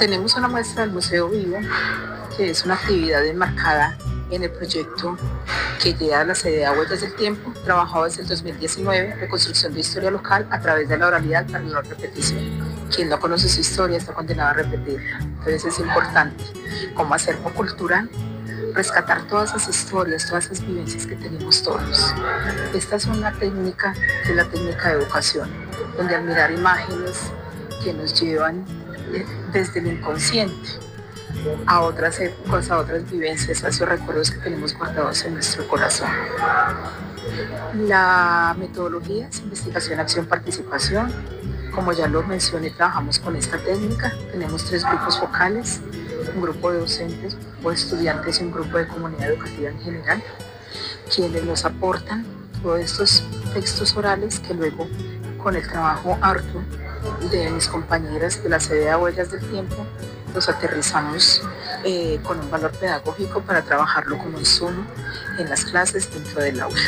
Tenemos una muestra del Museo Vivo, que es una actividad enmarcada en el proyecto que lleva a la sede a Huellas del Tiempo, trabajado desde el 2019, reconstrucción de historia local a través de la oralidad para la no repetición. Quien no conoce su historia está condenado a repetirla. Entonces es importante, como acervo cultural, rescatar todas esas historias, todas esas vivencias que tenemos todos. Esta es una técnica, que es la técnica de evocación, donde al mirar imágenes que nos llevan desde el inconsciente a otras épocas, a otras vivencias, a esos recuerdos que tenemos guardados en nuestro corazón. La metodología es investigación, acción, participación. Como ya lo mencioné, trabajamos con esta técnica. Tenemos 3 grupos focales, un grupo de docentes o estudiantes y un grupo de comunidad educativa en general, quienes nos aportan todos estos textos orales que luego, con el trabajo arduo de mis compañeras de la sede de Huellas del Tiempo, los aterrizamos con un valor pedagógico para trabajarlo como insumo en las clases dentro del aula.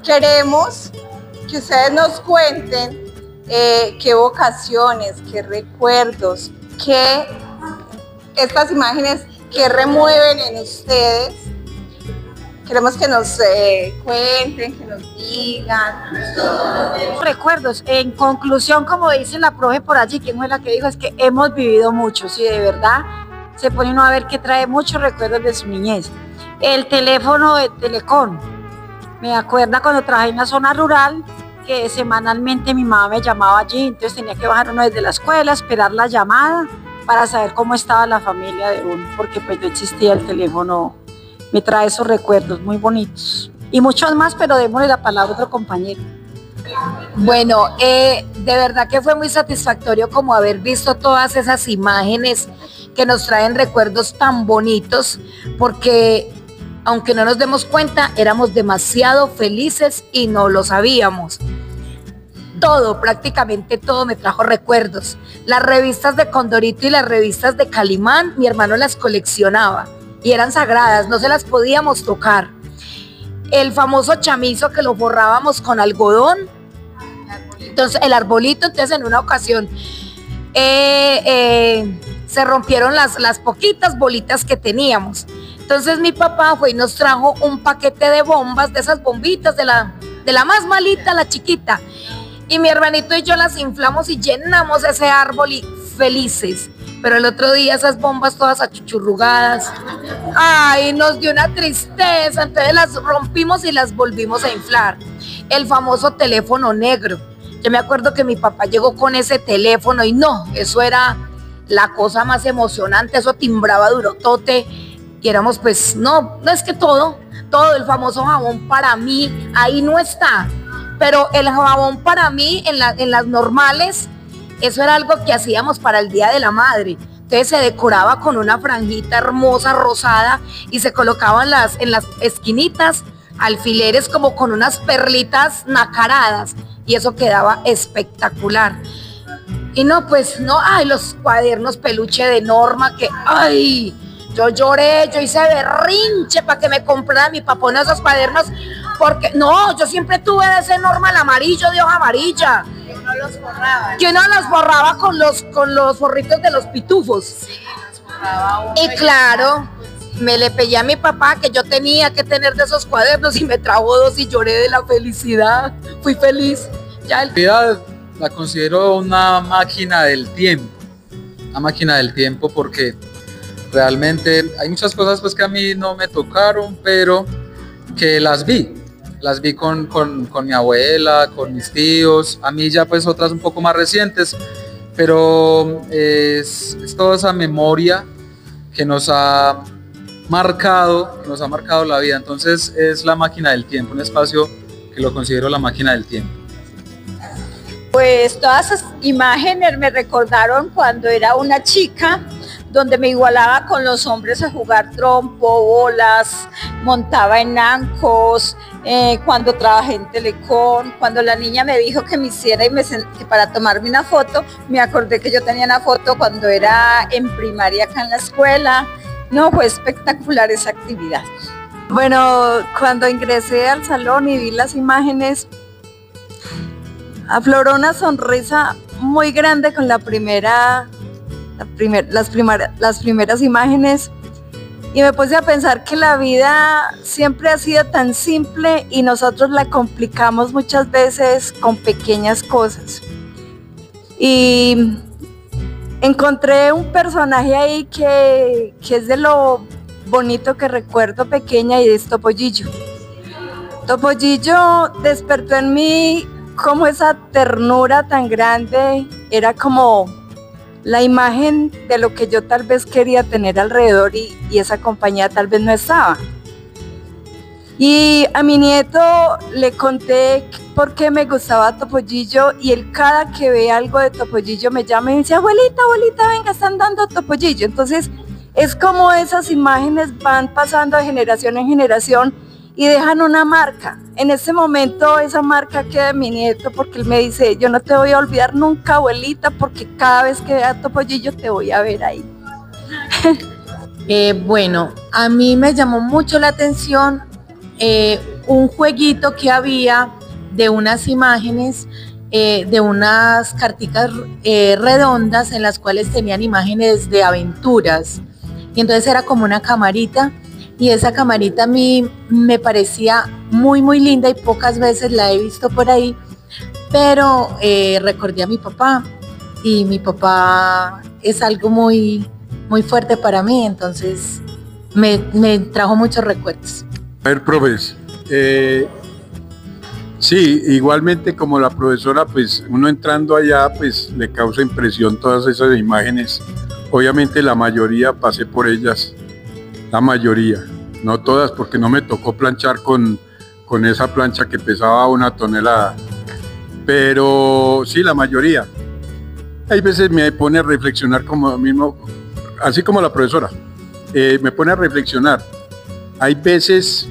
Queremos que ustedes nos cuenten qué vocaciones, qué recuerdos, qué estas imágenes que remueven en ustedes. Queremos que nos cuenten, que nos digan. Recuerdos, en conclusión, como dice la profe por allí, que fue la que dijo, es que hemos vivido mucho, sí, de verdad, se pone uno a ver que trae muchos recuerdos de su niñez. El teléfono de Telecom, me acuerda cuando trabajé en la zona rural, que semanalmente mi mamá me llamaba allí, entonces tenía que bajar uno desde la escuela, esperar la llamada para saber cómo estaba la familia de uno, porque pues no existía el teléfono. Me trae esos recuerdos muy bonitos y muchos más, pero démosle la palabra a otro compañero. Bueno, de verdad que fue muy satisfactorio como haber visto todas esas imágenes que nos traen recuerdos tan bonitos, porque aunque no nos demos cuenta, éramos demasiado felices y no lo sabíamos. Todo, prácticamente todo me trajo recuerdos. Las revistas de Condorito y las revistas de Calimán, mi hermano las coleccionaba y eran sagradas, no se las podíamos tocar. El famoso chamizo que lo forrábamos con algodón, entonces el arbolito, entonces en una ocasión se rompieron las poquitas bolitas que teníamos. Entonces mi papá fue y nos trajo un paquete de bombas, de esas bombitas, de la más malita, la chiquita. Y mi hermanito y yo las inflamos y llenamos ese árbol y felices. Pero el otro día esas bombas todas achuchurrugadas, ay, nos dio una tristeza, entonces las rompimos y las volvimos a inflar. El famoso teléfono negro. Yo me acuerdo que mi papá llegó con ese teléfono y no, eso era la cosa más emocionante, eso timbraba durotote. Y éramos pues, no es que todo el famoso jabón para mí, ahí no está. Pero el jabón para mí, en las normales, eso era algo que hacíamos para el Día de la Madre. Entonces se decoraba con una franjita hermosa, rosada, y se colocaban en las esquinitas alfileres como con unas perlitas nacaradas. Y eso quedaba espectacular. Y no, pues, no, ay, los cuadernos peluche de Norma, que, ay, yo lloré, yo hice berrinche para que me comprara mi papá uno de esos cuadernos, porque, no, yo siempre tuve de ese Norma el amarillo de hoja amarilla. Que no los borraba. Que uno los borraba con los forritos de los pitufos. Sí, los borraba uno. Y claro, me le pedí a mi papá que yo tenía que tener de esos cuadernos y me trajo 2 y lloré de la felicidad. Fui feliz. Ya la considero una máquina del tiempo. Una máquina del tiempo porque realmente hay muchas cosas pues que a mí no me tocaron, pero que las vi con mi abuela, con mis tíos, a mí ya pues otras un poco más recientes, pero es toda esa memoria que nos ha marcado la vida. Entonces es la máquina del tiempo, un espacio que lo considero la máquina del tiempo. Pues todas esas imágenes me recordaron cuando era una chica, donde me igualaba con los hombres a jugar trompo, bolas, montaba en ancos, cuando trabajé en Telecom, cuando la niña me dijo que me hiciera que para tomarme una foto, me acordé que yo tenía una foto cuando era en primaria acá en la escuela. No, fue espectacular esa actividad. Bueno, cuando ingresé al salón y vi las imágenes, afloró una sonrisa muy grande con las primeras imágenes, y me puse a pensar que la vida siempre ha sido tan simple y nosotros la complicamos muchas veces con pequeñas cosas. Y encontré un personaje ahí que es de lo bonito que recuerdo pequeña, y es Topollillo. Topollillo despertó en mí como esa ternura tan grande, era como la imagen de lo que yo tal vez quería tener alrededor, y esa compañía tal vez no estaba. Y a mi nieto le conté por qué me gustaba Topollillo, y él cada que ve algo de Topollillo me llama y me dice: abuelita, venga, están dando Topollillo. Entonces es como esas imágenes van pasando de generación en generación y dejan una marca. En ese momento esa marca queda de mi nieto, porque él me dice: yo no te voy a olvidar nunca, abuelita, porque cada vez que vea Topollillo te voy a ver ahí. Bueno, a mí me llamó mucho la atención un jueguito que había de unas imágenes, de unas carticas redondas en las cuales tenían imágenes de aventuras, y entonces era como una camarita, y esa camarita a mí me parecía muy muy linda y pocas veces la he visto por ahí, pero recordé a mi papá, y mi papá es algo muy muy fuerte para mí, entonces me trajo muchos recuerdos. A ver, profes, sí, igualmente como la profesora, pues uno entrando allá, pues le causa impresión todas esas imágenes. Obviamente la mayoría pasé por ellas, la mayoría, no todas, porque no me tocó planchar con esa plancha que pesaba 1 tonelada, pero sí, la mayoría. Hay veces me pone a reflexionar como mismo, así como la profesora, me pone a reflexionar. Hay veces,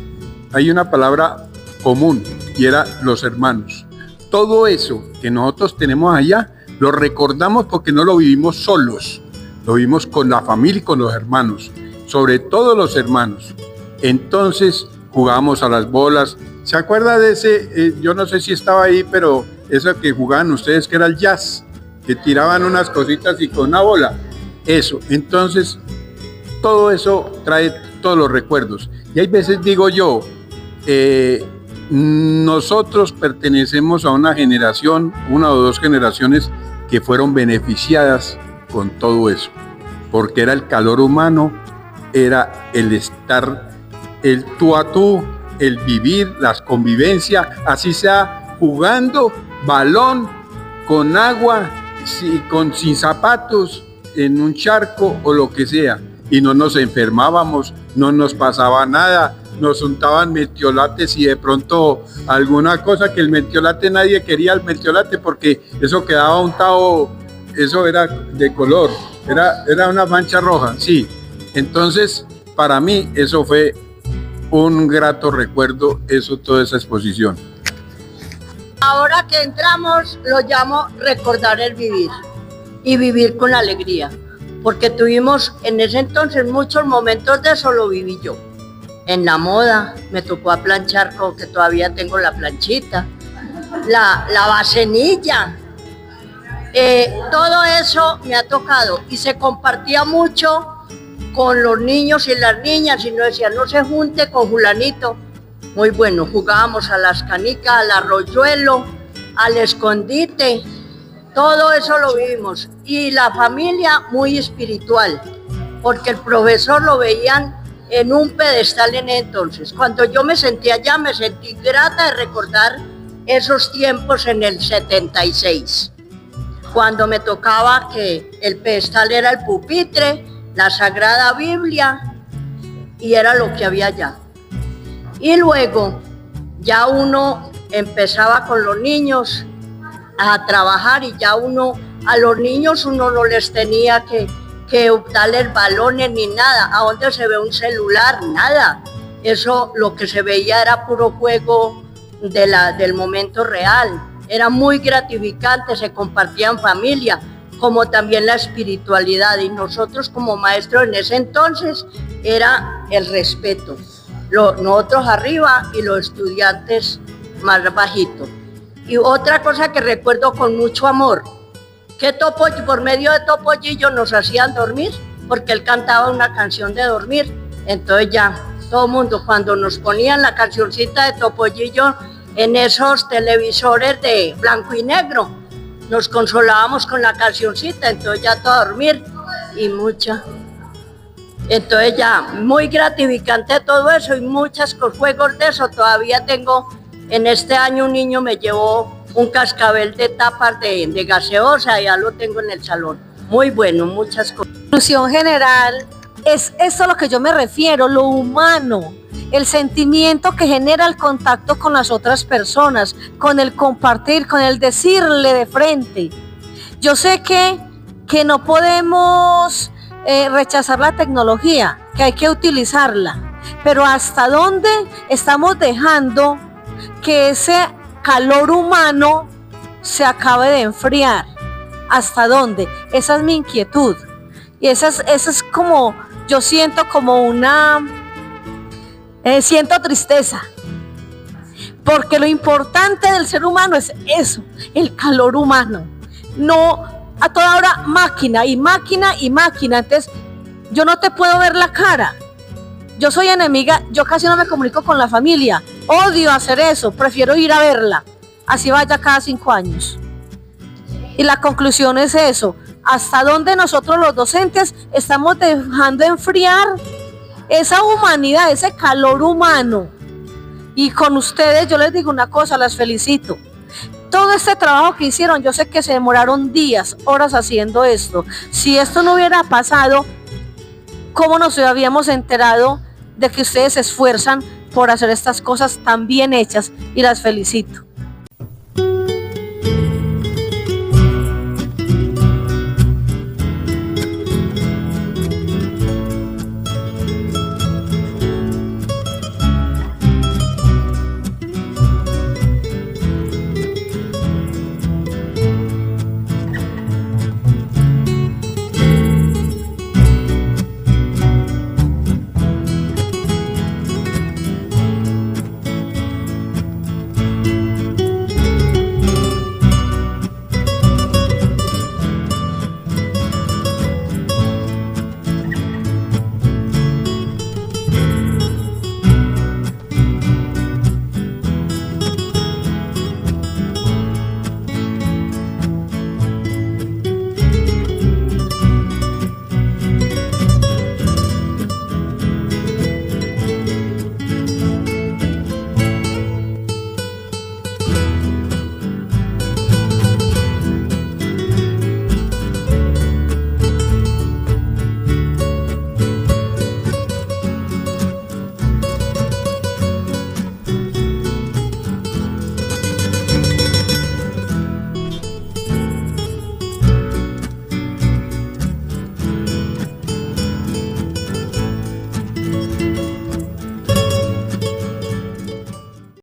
hay una palabra común, y era los hermanos. Todo eso que nosotros tenemos allá, lo recordamos porque no lo vivimos solos, lo vivimos con la familia y con los hermanos, sobre todo los hermanos. Entonces jugábamos a las bolas. ¿Se acuerda de ese? Yo no sé si estaba ahí, pero eso que jugaban ustedes, que era el jazz, que tiraban unas cositas y con una bola. Eso, entonces todo eso trae todos los recuerdos. Y hay veces digo yo, nosotros pertenecemos a una generación, 1 o 2 generaciones que fueron beneficiadas con todo eso, porque era el calor humano, era el estar, el tú a tú, el vivir, las convivencias, así sea jugando balón, con agua, sin zapatos, en un charco o lo que sea, y no nos enfermábamos, no nos pasaba nada. Nos untaban metiolates y de pronto alguna cosa, que el metiolate, nadie quería el metiolate porque eso quedaba untado, eso era de color, era una mancha roja, sí. Entonces, para mí eso fue un grato recuerdo, toda esa exposición. Ahora que entramos, lo llamo recordar el vivir y vivir con alegría, porque tuvimos en ese entonces muchos momentos de eso, lo viví yo. En la moda me tocó planchar, con que todavía tengo la planchita, la bacenilla, todo eso me ha tocado, y se compartía mucho con los niños y las niñas, y no decían: no se junte con fulanito. Muy bueno, jugábamos a las canicas, al arroyuelo, al escondite, todo eso lo vivimos. Y la familia muy espiritual, porque el profesor lo veían en un pedestal en entonces. Cuando yo me sentí allá, me sentí grata de recordar esos tiempos en el 76, cuando me tocaba que el pedestal era el pupitre, la Sagrada Biblia, y era lo que había allá. Y luego ya uno empezaba con los niños a trabajar, y ya a los niños uno no les tenía que darles balones ni nada. ¿A dónde se ve un celular? Nada. Eso, lo que se veía era puro juego del momento real. Era muy gratificante, se compartía en familia, como también la espiritualidad. Y nosotros como maestros en ese entonces era el respeto. nosotros arriba y los estudiantes más bajitos. Y otra cosa que recuerdo con mucho amor, que por medio de Topollillo nos hacían dormir, porque él cantaba una canción de dormir. Entonces ya, todo el mundo, cuando nos ponían la cancioncita de Topollillo en esos televisores de blanco y negro, nos consolábamos con la cancioncita, entonces ya todo a dormir y mucha. Entonces ya, muy gratificante todo eso y muchos juegos de eso. Todavía tengo, en este año un niño me llevó un cascabel de tapas de gaseosa, ya lo tengo en el salón. Muy bueno, muchas cosas. Conclusión general, es eso a lo que yo me refiero, lo humano, el sentimiento que genera el contacto con las otras personas, con el compartir, con el decirle de frente. Yo sé que no podemos rechazar la tecnología, que hay que utilizarla, pero ¿hasta dónde estamos dejando que ese calor humano se acabe de enfriar? ¿Hasta dónde? Esa es mi inquietud. Y esa es como, yo siento como siento tristeza. Porque lo importante del ser humano es eso, el calor humano. No a toda hora máquina y máquina y máquina. Entonces, yo no te puedo ver la cara. Yo soy enemiga, yo casi no me comunico con la familia. Odio hacer eso, prefiero ir a verla. Así vaya cada 5 años. Y la conclusión es eso. ¿Hasta dónde nosotros los docentes estamos dejando enfriar esa humanidad, ese calor humano? Y con ustedes yo les digo una cosa, las felicito. Todo este trabajo que hicieron, yo sé que se demoraron días, horas haciendo esto. Si esto no hubiera pasado, ¿cómo nos habíamos enterado de que ustedes se esfuerzan por hacer estas cosas tan bien hechas? Y las felicito.